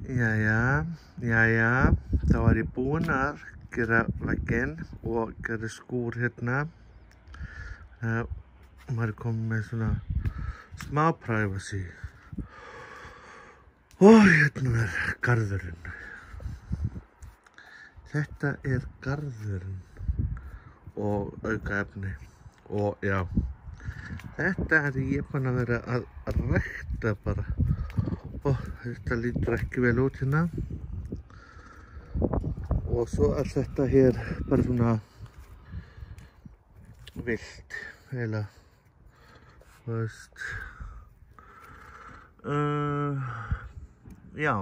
Jæja, þá var ég búinn að gera vegginn og gera skúr hérna. Maður er kominn með svona smá privacy. Og hérna er garðurinn. Þetta er garðurinn og aukaefni. Og já, þetta er ég búinn að vera að rækta bara. Og þetta lítur ekki vel út hérna. Og svo er þetta hér bara svona vilt, eiginlega, þú veist. Já,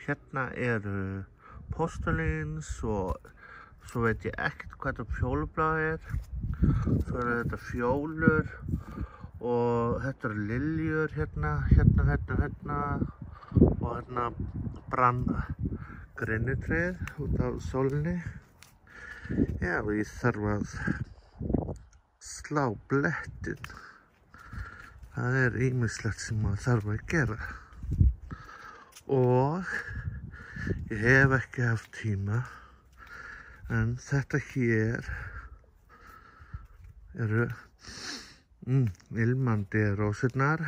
hérna eru postulíns og svo veit ég ekkert hvað þetta fjólublað er. Svo eru þetta fjólur og þetta eru liljur hérna og hérna brann greinitréð út af sólinni. Já, og ég þarf að slá blettin. Það er ýmislegt sem maður þarf að gera. Og ég hef ekki haft tíma, en þetta hér eru ilmandi rósirnar.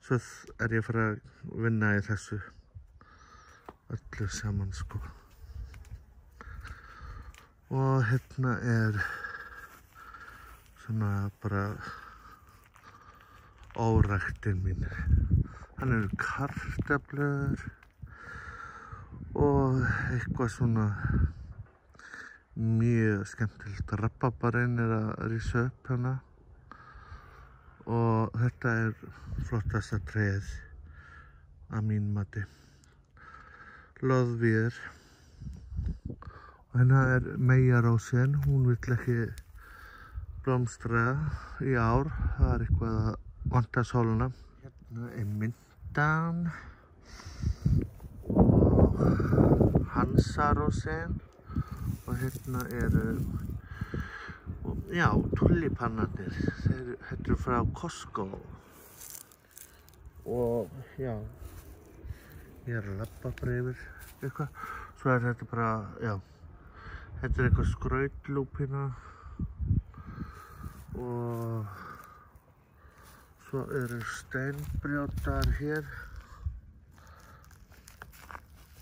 Svo er ég að fara að vinna í þessu öllu saman, sko. Og hérna er svona bara óræktin mín. Hann eru kartöflur og eitthvað svona mjög skemmtilegt. Rabarbarinn er að rísa upp hérna. Og þetta er flottasta tréð að mínu mati. Loðvír. Og hérna er meyjarósin, hún vill ekki blómstra í ár. Það er eitthvað að vanta sóluna. Hérna er myndan og hansarósin og hérna eru, já, tulipannarnir. Þetta eru frá Costco og já, ég er að labba bara yfir eitthvað. Svo er þetta bara, já, þetta er eitthvað skrautlúpína og svo eru steinbrjótar hér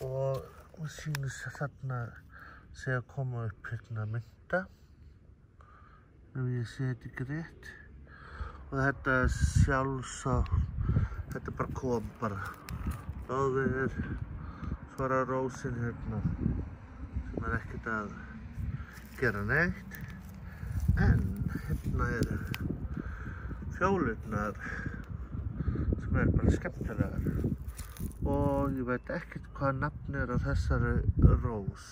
og mér sýnist þarna sé að koma upp hérna mynda. Ef ég sé þetta ekki rétt. Og þetta er þetta bara kom bara. Loðvír, svo er rósin hérna sem er ekkert að gera neitt. En hérna eru fjólurnar sem er bara skemmtilegar. Og ég veit ekkert hvað nafn er á þessari rós.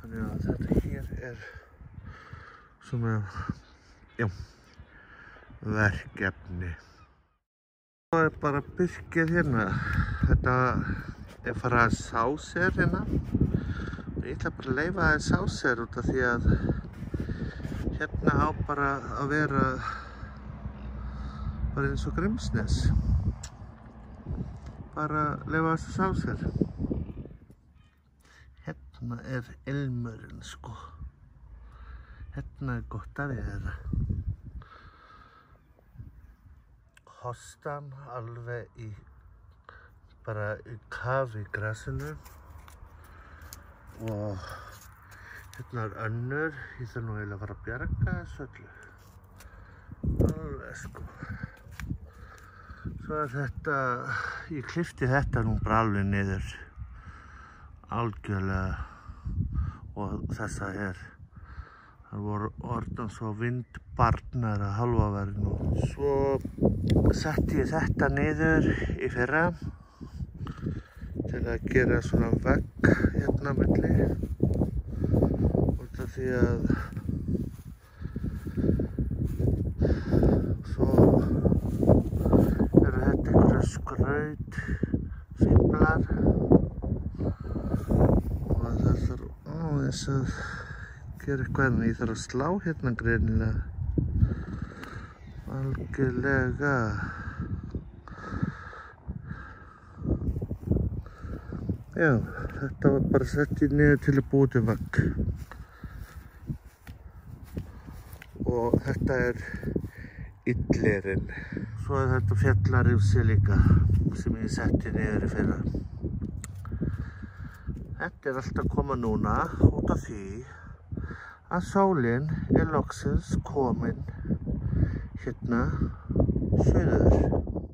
Þannig að þetta hér er svona, já, verkefni. Það er bara birkið hérna. Þetta er farið að sá sér hérna. Og ég ætla bara að leyfa það að sá sér út af því að hérna á bara að vera bara eins og Grímsnes. Bara leyfa það að sá sér. Hérna er ilmurinn, sko. Hérna er gott að vera. Hostan alveg bara í kafi í grasinu. Og hérna er önnur. Ég þarf nú eiginlega að fara að bjarga þessu öllu. Alveg, sko. Svo er þetta, ég klippti þetta nú bara alveg niður. Algjörlega. Og þessa hér. Það voru orðan svo vindbarnar að halva verið nú. Svo setti ég þetta niður í fyrra til að gera svona vegg hérna á milli. Út af því að svo eru þetta einhverja skrautfíflar og það þarf aðeins að gera eitthvað, en ég þarf að slá hérna greinilega. Algjörlega. Já, þetta var bara sett í niður til að búa til vegg. Og þetta er illerinn. Svo er þetta fjallarifsi líka sem ég setti niður í fyrra. Þetta er allt að koma núna út af því að sólin er loksins komin hérna suður.